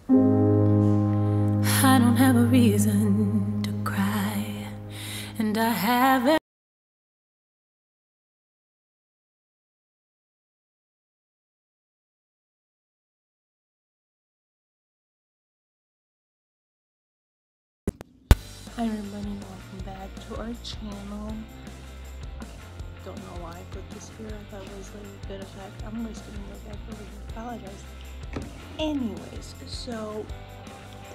I don't have a reason to cry, and I haven't. Hi everybody, welcome back to our channel. Don't know why I put this here. I thought it was like a good effect. I'm just gonna look at it and apologize. Anyways, so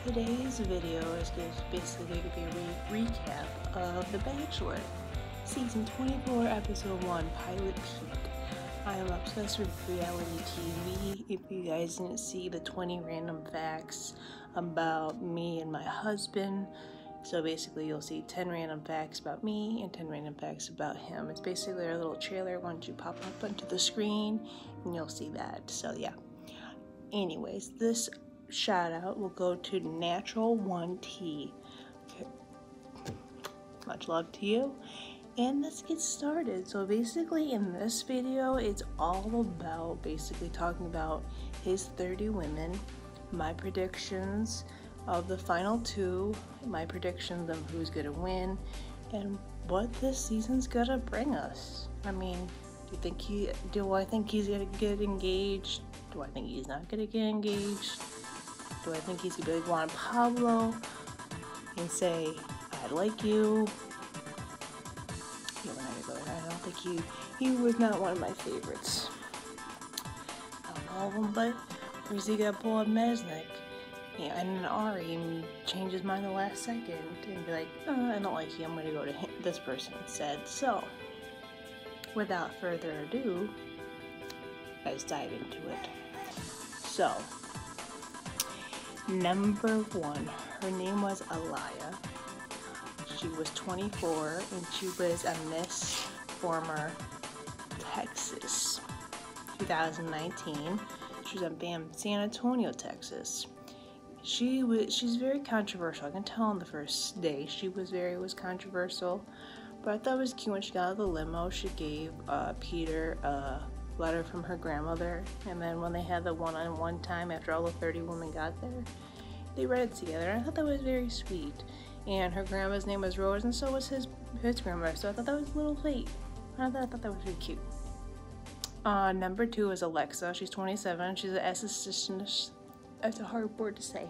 today's video is basically going to be a recap of The Bachelor, Season 24, Episode 1, Pilot Peak. I am obsessed with reality TV. If you guys didn't see the 20 random facts about me and my husband, so basically you'll see 10 random facts about me and 10 random facts about him. It's basically our little trailer. Once you pop up onto the screen and you'll see that. So yeah. Anyways, this shout out will go to Natural 1T. Okay. Much love to you. And let's get started. So basically in this video, it's all about basically talking about his 30 women, my predictions of the final 2, my predictions of who's gonna win, and what this season's gonna bring us. I mean, do I think he's gonna get engaged? Do I think he's not gonna get engaged? Do I think he's gonna be like Juan Pablo and say, I like you? Yeah, we're not gonna go there. I don't think he was not one of my favorites. Out of all of them, but where's he gonna pull up Mesnick? Yeah, and then Ari change his mind the last second and be like, oh, I don't like you, I'm gonna go to this person instead. So, without further ado, let's dive into it. So, number 1, her name was Alaya. She was 24 and she was a Miss Former Texas 2019. She was in San Antonio, Texas. She's very controversial. I can tell on the first day she was controversial, but I thought it was cute when she got out of the limo. She gave Peter a letter from her grandmother, and then when they had the one-on-one time after all the 30 women got there, they read it together, and I thought that was very sweet. And her grandma's name was Rose, and so was his grandmother, so I thought that was a little late. I thought that was really cute. Number 2 is Alexa. She's 27. She's an esthetician. That's a hard word to say.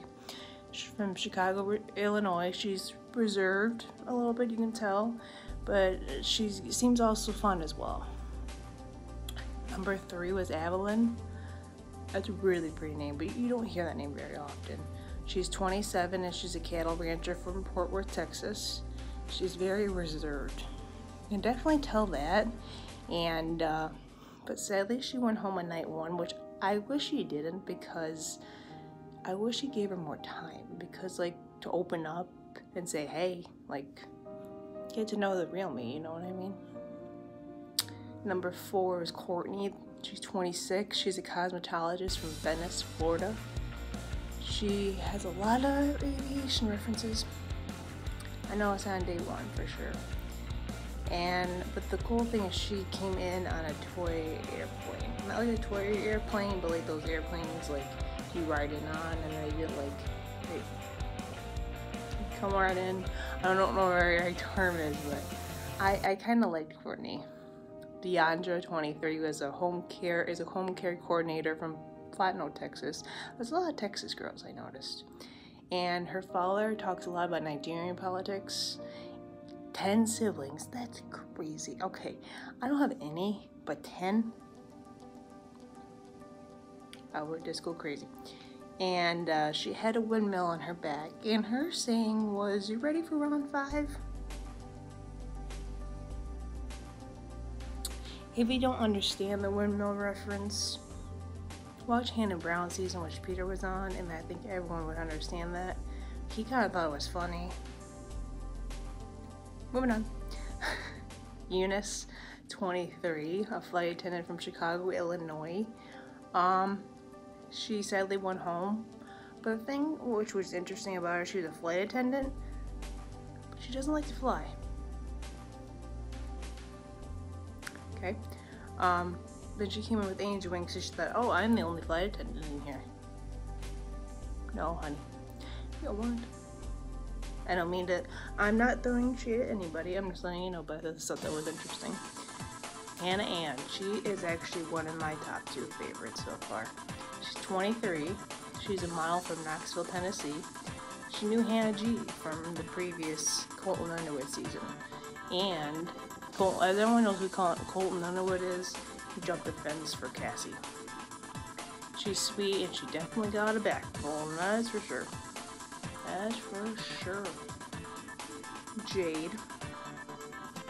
She's from Chicago, Illinois. She's reserved a little bit, you can tell, but she seems also fun as well. Number 3 was Evelyn. That's a really pretty name, but you don't hear that name very often. She's 27 and she's a cattle rancher from Fort Worth, Texas. She's very reserved. You can definitely tell that. And but sadly she went home on night 1, which I wish she didn't, because I wish he gave her more time, because like to open up and say, hey, like get to know the real me, you know what I mean? Number 4 is Courtney. She's 26. She's a cosmetologist from Venice, Florida. She has a lot of aviation references. I know it's on day 1 for sure. But the cool thing is she came in on a toy airplane. Not like a toy airplane, but like those airplanes like you ride in on, and they get like, hey, come right in. I don't know what the right term is, but I kind of liked Courtney. Deandra, 23, is a home care coordinator from Plano, Texas. There's a lot of Texas girls, I noticed. And her father talks a lot about Nigerian politics. 10 siblings, that's crazy. Okay, I don't have any, but 10? I would just go crazy. And she had a windmill on her back, and her saying was, you ready for round 5? If you don't understand the windmill reference, watch Hannah Brown season, which Peter was on, and I think everyone would understand that. He kind of thought it was funny. Moving on. Eunice, 23, a flight attendant from Chicago, Illinois. She sadly went home, but the thing which was interesting about her, she was a flight attendant, but she doesn't like to fly. Okay. Then she came in with angel wings, so she thought, oh, I'm the only flight attendant in here. No, honey. You don't want. I don't mean to. I'm not throwing shade at anybody. I'm just letting you know, but this stuff that was interesting. Hannah Ann. She is actually one of my top 2 favorites so far. She's 23. She's a model from Knoxville, Tennessee. She knew Hannah G from the previous Colton Underwood season. And everyone knows who Colton Underwood is. He jumped the fence for Cassie. She's sweet and she definitely got a backbone, that's for sure. That's for sure. Jade.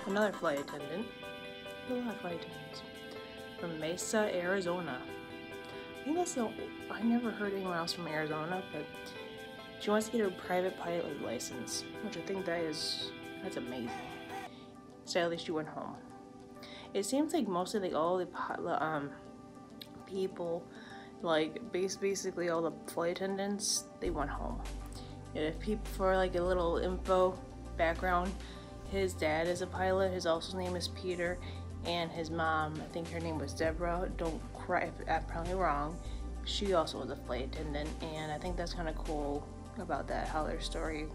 Another flight attendant. A lot of flight attendants. From Mesa, Arizona. I think that's I never heard anyone else from Arizona, but she wants to get her private pilot license, which I think that's amazing. Sadly, she went home. It seems like mostly like all the people, like basically all the flight attendants, they went home. And if people, for like a little info background, his dad is a pilot. His name is Peter, and his mom, I think her name was Deborah. Don't cry if I'm probably wrong. She also was a flight attendant, and I think that's kind of cool about that, how their story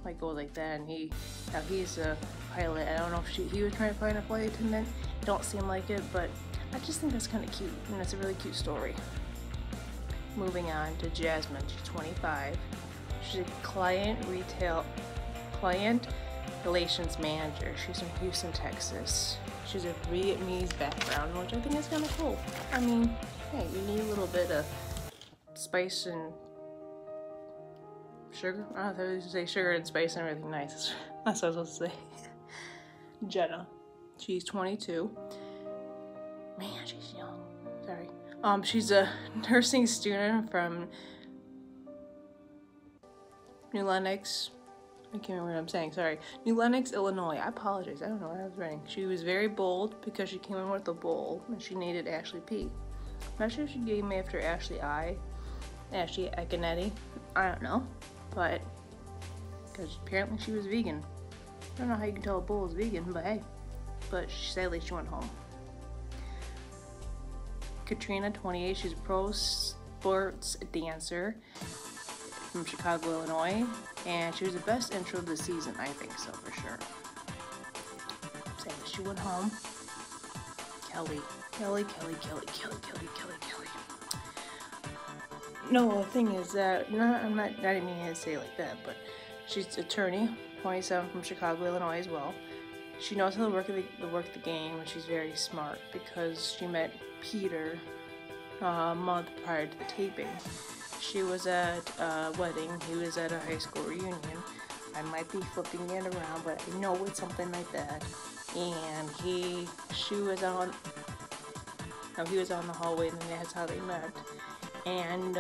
like goes like that. And now he's a pilot. I don't know if he was trying to find a flight attendant. Don't seem like it, but I just think that's kind of cute, and it's a really cute story. Moving on to Jasmine. She's 25. She's a client relations manager. She's from Houston, Texas. She's a Vietnamese background, which I think is kind of cool. I mean, hey, you need a little bit of spice and sugar. I don't know if I was going to say sugar and spice and everything nice. That's what I was supposed to say. Jenna. She's 22. Man, she's young. Sorry. She's a nursing student from New Lenox. I can't remember what I'm saying, sorry. New Lenox, Illinois. I apologize, I don't know what I was writing. She was very bold because she came in with a bowl and she named it Ashley P. I'm not sure if she gave me after Ashley Iconetti. I don't know, but because apparently she was vegan. I don't know how you can tell a bull is vegan, but hey. But sadly she went home. Katrina, 28, she's a pro sports dancer from Chicago, Illinois, and she was the best intro of the season, I think so, for sure. Sadly, she went home. Kelly. No, the thing is that, I didn't mean to say it like that, but she's an attorney, 27, from Chicago, Illinois as well. She knows how to work the game, and she's very smart because she met Peter a month prior to the taping. She was at a wedding, he was at a high school reunion. I might be flipping it around, but I know it's something like that. And he was on the hallway, and then that's how they met. And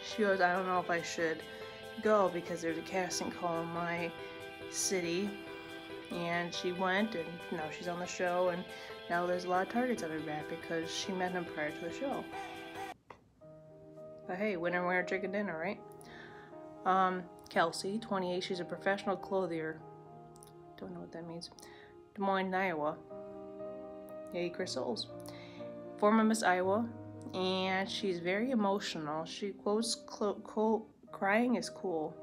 she goes, I don't know if I should go because there's a casting call in my city. And she went, and now she's on the show, and now there's a lot of targets on her back because she met him prior to the show. But hey, winner, chicken dinner, right? Kelsey, 28, she's a professional clothier. Don't know what that means. Des Moines, Iowa. Yay, Chris Souls. Former Miss Iowa, and she's very emotional. She quotes, crying is cool.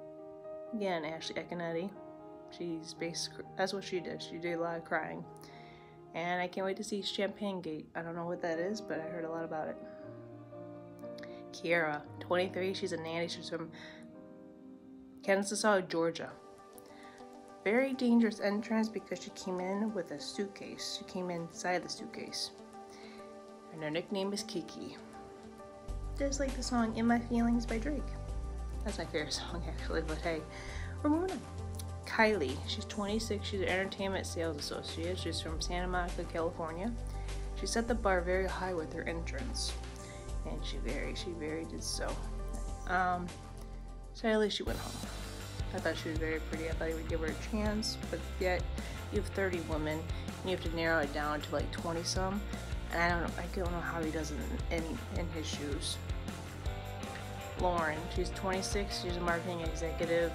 Again, Ashley Iconetti. She's basically, that's what she did. She did a lot of crying. And I can't wait to see Champagne Gate. I don't know what that is, but I heard a lot about it. Kiara, 23, she's a nanny. She's from Kansas, Georgia. Very dangerous entrance because she came in with a suitcase. She came inside the suitcase. And her nickname is Kiki. Just like the song In My Feelings by Drake. That's my favorite song actually, but hey, we're moving on. Kylie, she's 26, she's an entertainment sales associate. She's from Santa Monica, California. She set the bar very high with her entrance. And she very did so. Sadly, she went home. I thought she was very pretty. I thought he would give her a chance, but yet you have 30 women, and you have to narrow it down to like 20 some. And I don't know how he does it in his shoes. Lauren, she's 26, she's a marketing executive,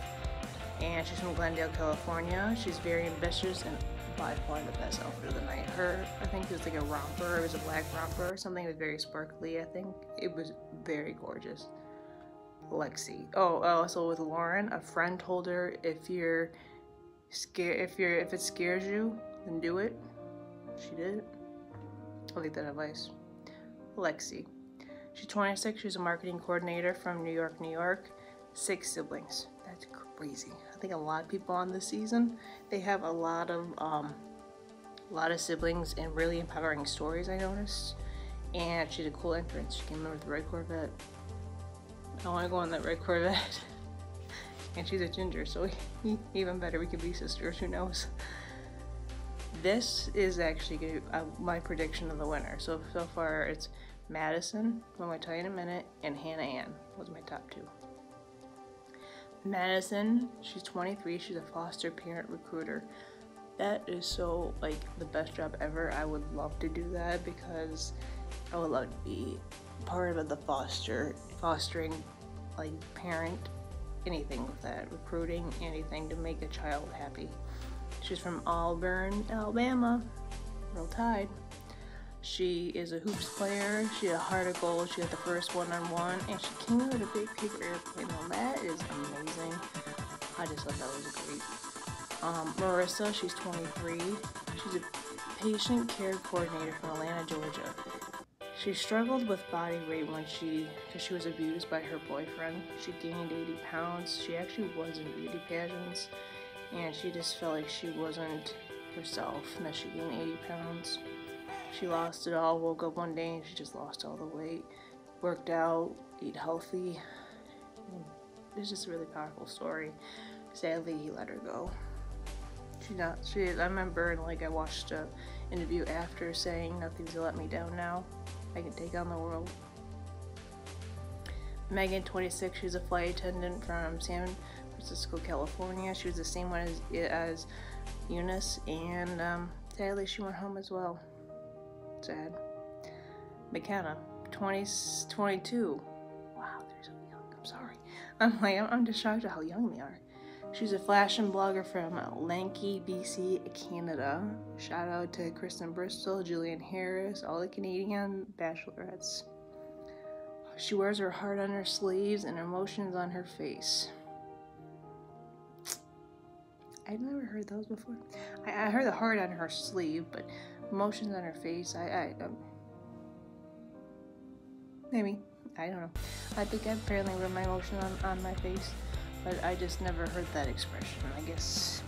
and she's from Glendale, California. She's very ambitious and by far the best outfit of the night. I think it was like a romper, it was a black romper or something. It was very sparkly, I think. It was very gorgeous. Lexi. Oh, also with Lauren, a friend told her if you're scared, if it scares you, then do it. She did. I like that advice. Lexi. She's 26. She's a marketing coordinator from New York, New York. 6 siblings. That's crazy. I think a lot of people on this season, they have a lot of siblings and really empowering stories, I noticed. And she's a cool entrance. She came in with the red Corvette. I want to go on that red Corvette. And she's a ginger, so even better, we could be sisters, who knows. This is actually my prediction of the winner. So far it's Madison, who I'm going to tell you in a minute, and Hannah Ann was my top 2. Madison, she's 23, she's a foster parent recruiter. That is so, like, the best job ever. I would love to do that because I would love to be part of the fostering, like, parent, anything with that, recruiting, anything to make a child happy. She's from Auburn, Alabama, Roll Tide. She is a hoops player. She had a heart of gold. She got the first one-on-one, and she came in with a big paper airplane. Now that is amazing. I just thought that was great. Marissa, she's 23. She's a patient care coordinator from Atlanta, Georgia. She struggled with body weight because she was abused by her boyfriend. She gained 80 pounds. She actually was in beauty pageants, and she just felt like she wasn't herself, and that she gained 80 pounds. She lost it all, woke up one day and she just lost all the weight, worked out, ate healthy. It's just a really powerful story. Sadly, he let her go. I remember, like, I watched an interview after saying, "Nothing's let me down now. I can take on the world." Megan, 26, she's a flight attendant from San Francisco, California. She was the same one as Eunice, and sadly, she went home as well. Sad. McKenna, 22. Wow, they're so young. I'm sorry. I'm just shocked at how young they are. She's a fashion blogger from Lanky, BC, Canada. Shout out to Kristen Bristol, Julian Harris, all the Canadian bachelorettes. She wears her heart on her sleeves and emotions on her face. I've never heard those before. I heard the heart on her sleeve, but emotions on her face, maybe, I don't know. I think I apparently wear my emotion on my face, but I just never heard that expression. I guess,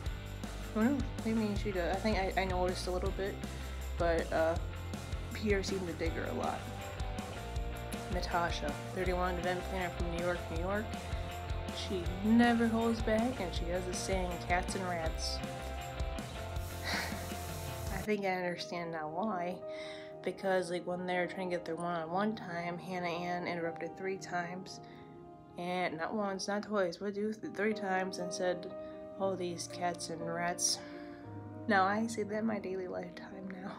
who knows, maybe she does. I think I noticed a little bit, but Peter seemed to dig her a lot. Natasha, 31, event planner from New York, New York. She never holds back, and she has this saying, cats and rats. I think I understand now why, because, like, when they were trying to get their one-on-one time, Hannah Ann interrupted 3 times, and not once, not twice, but 3 times, and said, "Oh, these cats and rats." Now I say that in my daily lifetime now.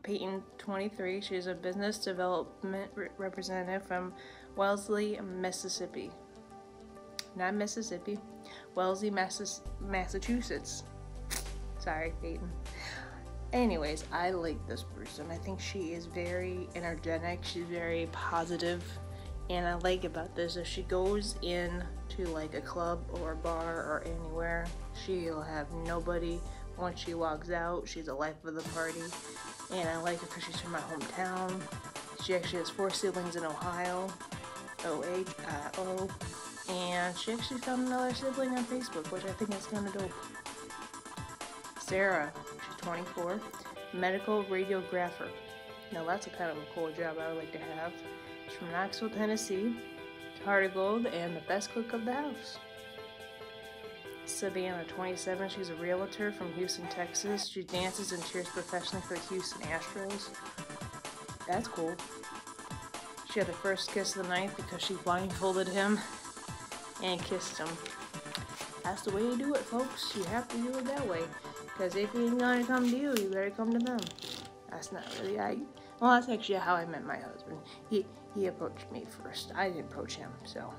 Peyton, 23, she's a business development representative from Wellesley, Mississippi. Not Mississippi, Wellesley, Massachusetts. Sorry, Peyton. Anyways, I like this person. I think she is very energetic. She's very positive. And I like about this, if she goes in to like a club or a bar or anywhere, she'll have nobody. Once she walks out, she's the life of the party. And I like her because she's from my hometown. She actually has 4 siblings in Ohio. O-H-I-O. And she actually found another sibling on Facebook, which I think is kind of dope. Sarah, she's 24, medical radiographer. Now that's a kind of a cool job I would like to have. She's from Knoxville, Tennessee, heart of gold, and the best cook of the house. Savannah, 27, she's a realtor from Houston, Texas. She dances and cheers professionally for the Houston Astros. That's cool. She had the first kiss of the night because she blindfolded him and kissed him. That's the way you do it, folks. You have to do it that way. Because if he ain't gonna come to you, you better come to them. That's not really well, that's actually how I met my husband. He approached me first. I didn't approach him, so.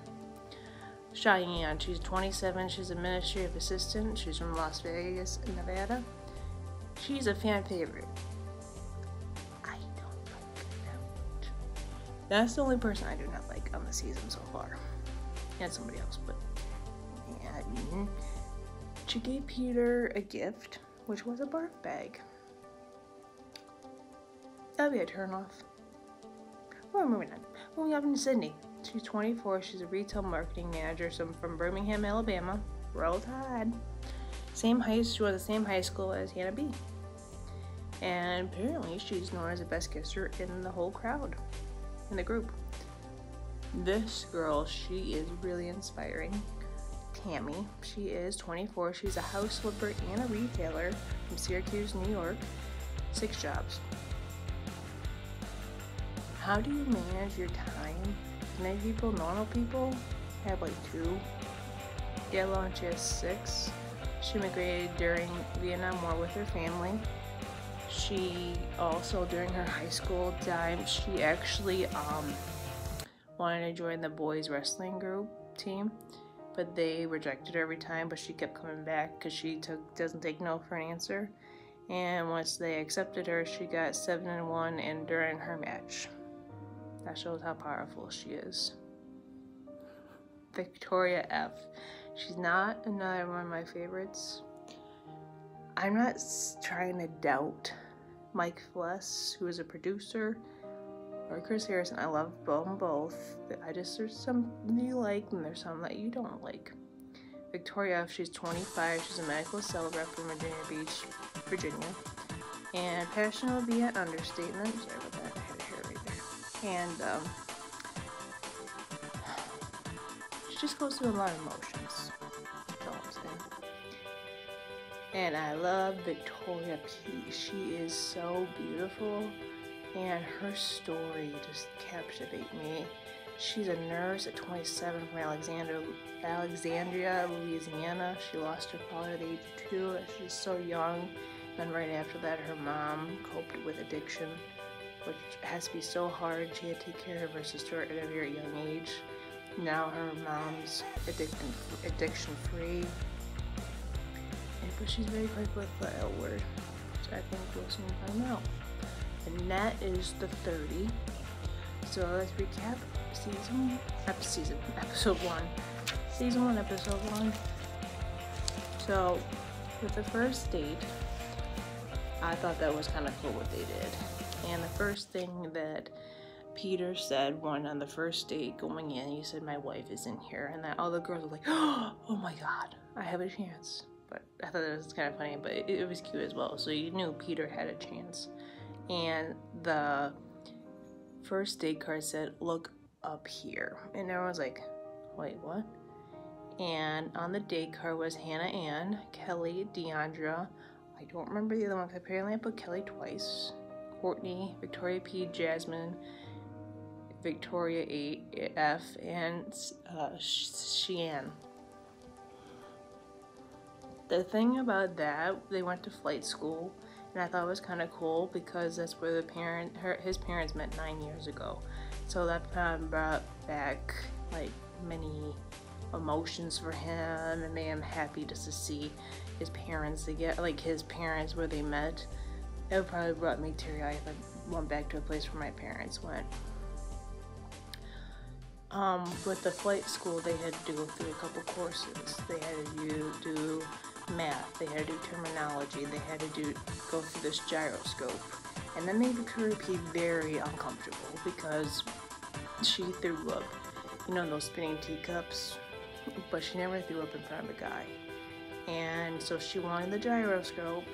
Cheyenne, she's 27. She's a administrative assistant. She's from Las Vegas, Nevada. She's a fan favorite. I don't like her that much. That's the only person I do not like on the season so far. And somebody else, but yeah. She gave Peter a gift, which was a barf bag. That'd be a turn off. Well, moving on. Moving up into Sydney. She's 24. She's a retail marketing manager from Birmingham, Alabama. Roll Tide. She was the same high school as Hannah B. And apparently she's known as the best kisser in the whole crowd, in the group. This girl, she is really inspiring. Tammy, she is 24. She's a house flipper and a retailer from Syracuse, New York. 6 jobs. How do you manage your time? Many people, normal people, have like 2. Yellow, she has 6. She immigrated during Vietnam War with her family. She also, during her high school time, she actually wanted to join the boys wrestling group team, but they rejected her every time, but she kept coming back because she doesn't take no for an answer. And once they accepted her, she got 7-1 and during her match. That shows how powerful she is. Victoria F. She's not another one of my favorites. I'm not trying to doubt Mike Fless, who is a producer, or Chris Harrison. I love them both. There's some you like and there's some that you don't like. Victoria F. She's 25. She's a medical sales rep from Virginia Beach, Virginia. And passion will be an understatement. Sorry about that. I had a hair right there. And she just goes through a lot of emotions. That's all I'm saying. And I love Victoria P. She is so beautiful, and her story just captivates me. She's a nurse at 27 from Alexandria, Louisiana. She lost her father at the age of 2. She's so young. And right after that, her mom coped with addiction, which has to be so hard. She had to take care of her sister at a very young age. Now her mom's addiction-free. But she's very quick with the L word, which I think we'll soon find out. And that is the 30. So let's recap episode 1. Season 1, episode 1. So with the first date, I thought that was kind of cool what they did. And the first thing that Peter said on the first date going in, he said, "My wife is in here," and that all the girls were like, "Oh my god, I have a chance." But I thought that was kind of funny, but it was cute as well. So you knew Peter had a chance. And the first date card said, "Look up here," and everyone was like, "Wait, what?" And on the date card was Hannah Ann, Kelly, Deandra. I don't remember the other one. Apparently I put Kelly twice. Courtney, Victoria P, Jasmine, Victoria F, and Sheehan. The thing about that, they went to flight school, and I thought it was kind of cool because that's where his parents met 9 years ago. So that kind of brought back like many emotions for him and made him happy just to see his parents his parents where they met. It probably brought me teary-eyed if I went back to a place where my parents went. With the flight school, they had to go through a couple courses. They had to do math, they had to do terminology, they had to go through this gyroscope. And then made Victoria P very uncomfortable because she threw up, those spinning teacups, but she never threw up in front of a guy. And so she wanted the gyroscope,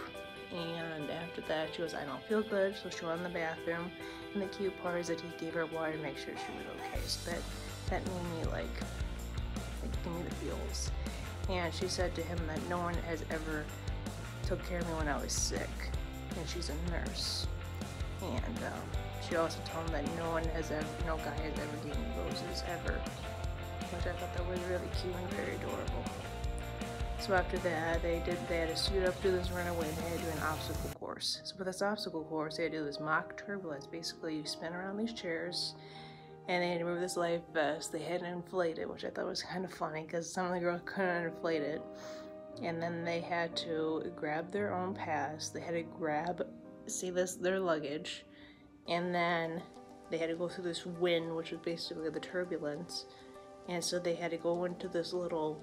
and after that she was, "I don't feel good," so she went in the bathroom. And the cute part is that he gave her water to make sure she was okay. So that made me like give me the feels. And she said to him that no one has ever took care of me when I was sick, and she's a nurse. And she also told him that no guy has ever given me roses ever, which I thought that was really cute and very adorable. So after that, they had to suit up, do this runaway, and they had to do an obstacle course. So with this obstacle course, they had to do this mock turbulence. Basically, you spin around these chairs, and they had to move this life vest. They had to inflate it, which I thought was kind of funny because some of the girls couldn't inflate it. And then they had to grab their own pass. They had to grab, their luggage, and then they had to go through this wind, which was basically the turbulence, and so they had to go into this little,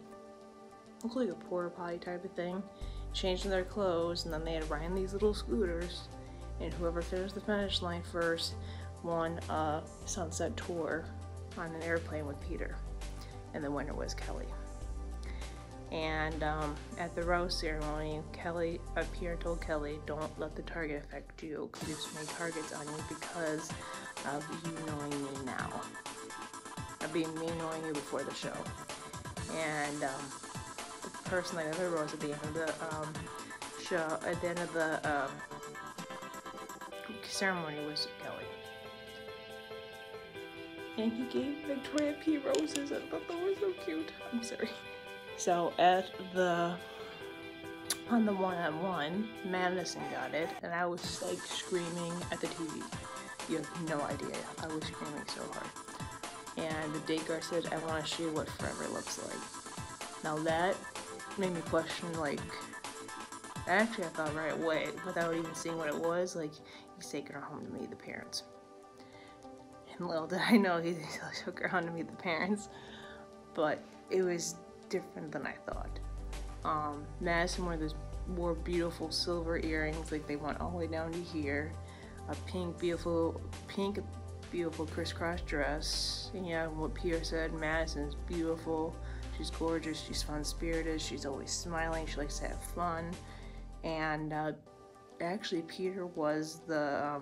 looked like a porta potty type of thing, changing their clothes, and then they had to ride in these little scooters, and whoever finished the finish line first won a sunset tour on an airplane with Peter, and the winner was Kelly. And at the rose ceremony, Peter told Kelly, don't let the target affect you, because there's so many targets on you because of you knowing me now. Of me knowing you before the show. And the person that got the rose at the end of the show, at the end of the ceremony was Kelly. And he gave Victoria P roses. I thought that was so cute. I'm sorry. So on the one-on-one, Madison got it, and I was like screaming at the TV. You have no idea. I was screaming so hard. And the date guard said, I want to show you what forever looks like. Now that made me question, like, actually I thought right away, without even seeing what it was, like, he's taking her home to meet the parents. And little did I know he took her home to meet the parents. But it was different than I thought. Madison wore beautiful silver earrings, like they went all the way down to here. A beautiful crisscross dress. And yeah, what Peter said, Madison's beautiful. She's gorgeous. She's fun-spirited. She's always smiling. She likes to have fun. And actually, Peter was the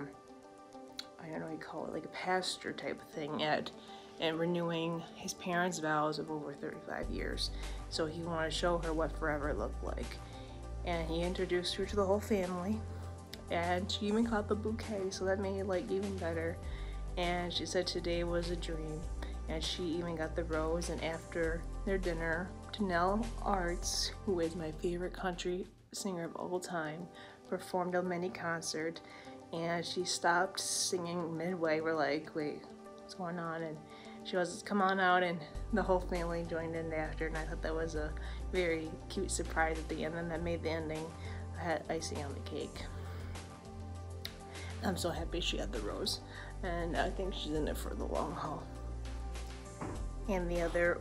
I don't know what you call it, like a pastor type of thing and renewing his parents' vows of over 35 years. So he wanted to show her what forever looked like. And he introduced her to the whole family. And she even caught the bouquet, so that made it like even better. And she said today was a dream. And she even got the rose. And after their dinner, Tanel Arts, who is my favorite country singer of all time, performed a mini concert. And she stopped singing midway. We're like, wait, what's going on? And she was, come on out, and the whole family joined in after, and I thought that was a very cute surprise at the end, and that made the ending. I had icing on the cake. I'm so happy she had the rose, and I think she's in it for the long haul. And the other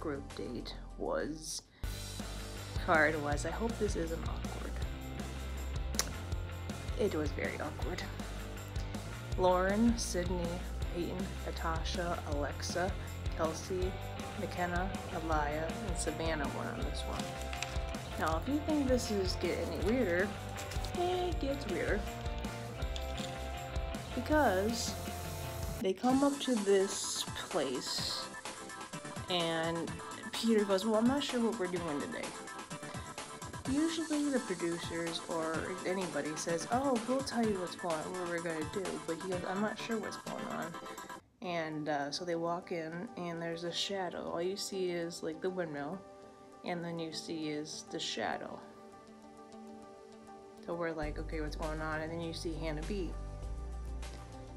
group date card was, I hope this isn't awkward. It was very awkward. Lauren, Sydney, Peyton, Natasha, Alexa, Kelsey, McKenna, Elia, and Savannah went on this one. Now, if you think this is getting any weirder, it gets weirder. Because they come up to this place, and Peter goes, well, I'm not sure what we're doing today. Usually the producers or anybody says, oh, we'll tell you what's going on, what we're going to do. But he goes, I'm not sure what's going on. And so they walk in, and there's a shadow. All you see is like the windmill, and then you see is the shadow. So we're like, okay, what's going on? And then you see Hannah B.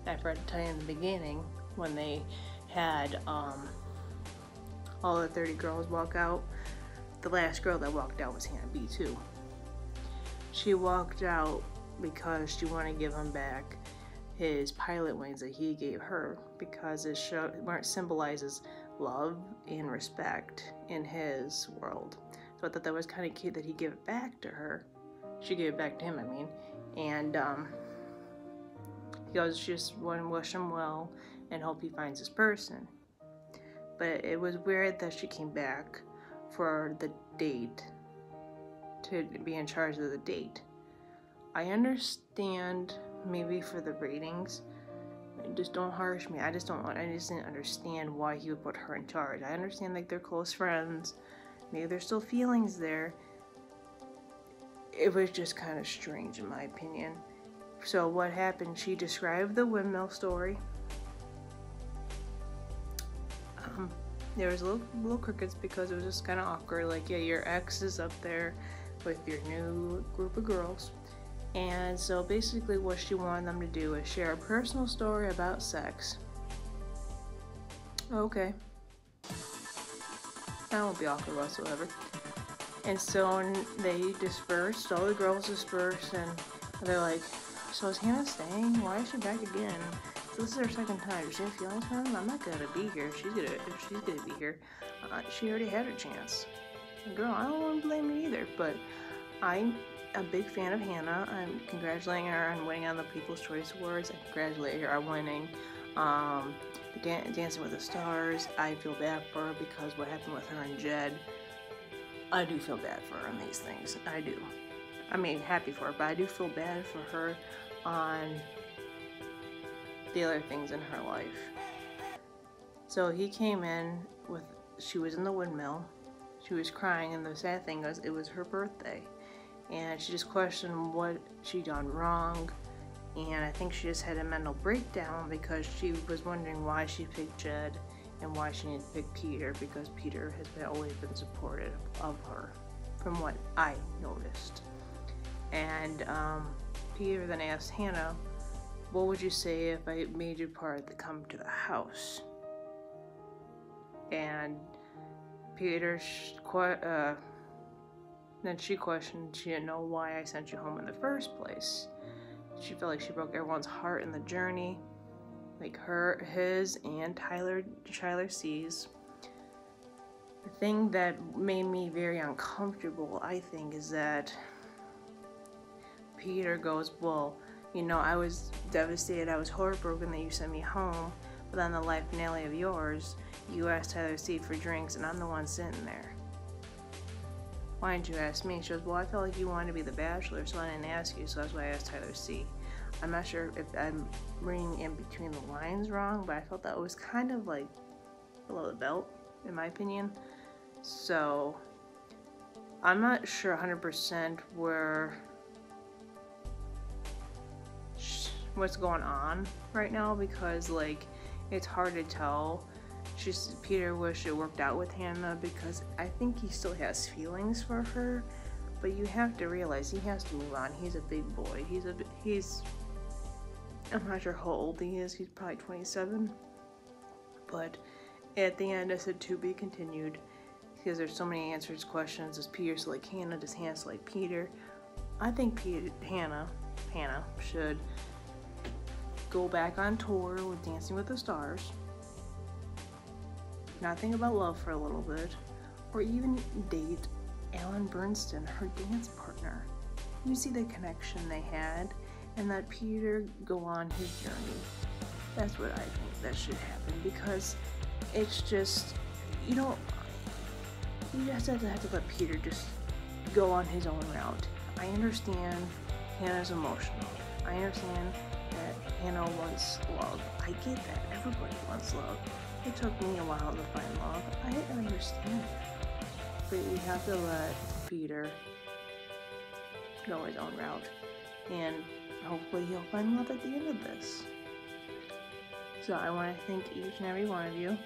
I forgot to tell you in the beginning, when they had all the 30 girls walk out, the last girl that walked out was Hannah B too. She walked out because she wanted to give him back his pilot wings that he gave her, because it symbolizes love and respect in his world. So I thought that was kind of cute that he gave it back to her. She gave it back to him, I mean. And he goes, just want to wish him well and hope he finds his person. But it was weird that she came back for the date, to be in charge of the date. I understand maybe for the ratings, just don't harsh me. I just didn't understand why he would put her in charge. I understand like they're close friends, maybe there's still feelings there. It was just kind of strange in my opinion. So what happened, she described the windmill story. There was little crickets because it was just kind of awkward. Like, yeah, your ex is up there with your new group of girls. And so basically what she wanted them to do is share a personal story about sex. Okay. That won't be awkward whatsoever. And so they dispersed, all the girls dispersed, and they're like, So is Hannah staying? Why is she back again? So this is her second time. Does she have feelings for him? I'm not gonna be here. If she's gonna be here, she already had her chance. Girl, I don't want to blame her either, but I'm a big fan of Hannah. I'm congratulating her on winning on the People's Choice Awards. I congratulate her on winning Dancing with the Stars. I feel bad for her because what happened with her and Jed. I do feel bad for her on these things. I do. I mean, happy for her, but I do feel bad for her on the other things in her life. So he came in with, she was in the windmill. She was crying, and the sad thing was, it was her birthday. And she just questioned what she'd done wrong. And I think she just had a mental breakdown because she was wondering why she picked Jed and why she needed to pick Peter, because Peter has always been supportive of her, from what I noticed. And Peter then asked Hannah, what would you say if I made you part to come to the house? And Peter, then she questioned, she didn't know why I sent you home in the first place. She felt like she broke everyone's heart in the journey, like his, and Tyler C's. The thing that made me very uncomfortable, I think, is that Peter goes, well, you know, I was devastated, I was heartbroken that you sent me home, but on the live finale of yours, you asked Tyler C for drinks, and I'm the one sitting there. Why didn't you ask me? She goes, well, I felt like you wanted to be the Bachelor, so I didn't ask you, so that's why I asked Tyler C. I'm not sure if I'm reading in between the lines wrong, but I felt that was kind of like below the belt, in my opinion. So, I'm not sure 100% what's going on right now, because like it's hard to tell. Peter wished it worked out with Hannah because I think he still has feelings for her, but you have to realize he has to move on. He's a big boy. I'm not sure how old he is. He's probably 27, but at the end I said to be continued, because there's so many answers to questions. Does Peter still like Hannah? Does Hannah still like Peter? I think Hannah should go back on tour with Dancing with the Stars, not think about love for a little bit, or even date Alan Bernstein, her dance partner. You see the connection they had, and let Peter go on his journey. That's what I think that should happen, because it's just, you just have to let Peter just go on his own route. I understand Hannah's emotional. I understand that Hannah wants love. I get that. Everybody wants love. It took me a while to find love. I understand it. But you have to let Peter go his own route. And hopefully he'll find love at the end of this. So I want to thank each and every one of you.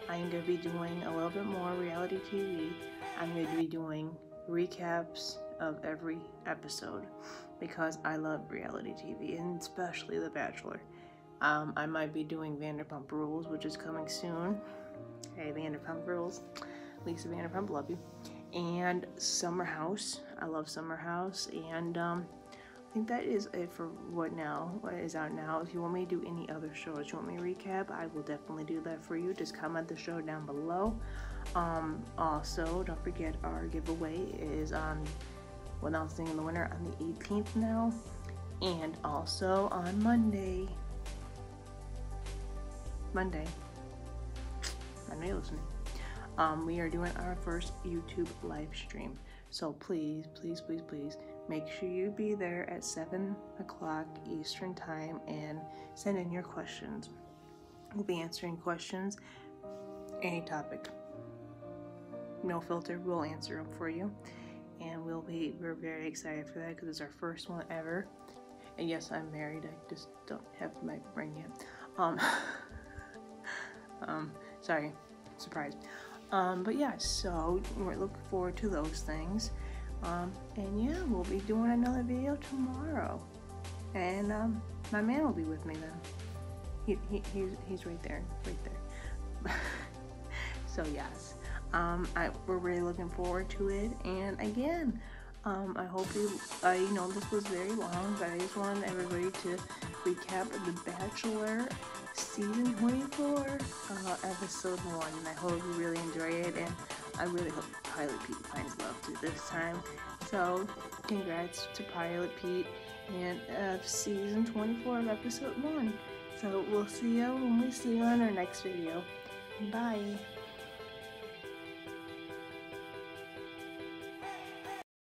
I'm going to be doing a little bit more reality TV. I'm going to be doing recaps of every episode because I love reality TV, and especially The Bachelor. I might be doing Vanderpump Rules, which is coming soon. Hey, Vanderpump Rules. Lisa Vanderpump, love you. And Summer House. I love Summer House. And I think that is it for what is out now. If you want me to do any other shows, you want me to recap, I will definitely do that for you. Just comment the show down below. Also, don't forget our giveaway is on announcing the winner on the 18th now. And also on Monday, listening. We are doing our first YouTube live stream. So please, please, please, please make sure you be there at 7 o'clock Eastern time and send in your questions. We'll be answering questions, any topic. No filter, we'll answer them for you. And we're very excited for that because it's our first one ever. And yes, I'm married. I just don't have my ring yet. Sorry, surprise. But yeah, so we're looking forward to those things. And yeah, we'll be doing another video tomorrow. And my man will be with me then. He's right there. So yes, we're really looking forward to it. And again, I hope I know this was very long, but I just wanted everybody to recap The Bachelor Season 24, Episode 1. I hope you really enjoy it, and I really hope Pilot Pete finds love too this time. So, congrats to Pilot Pete and Season 24 of Episode 1. So, we'll see you when we see you on our next video. Bye!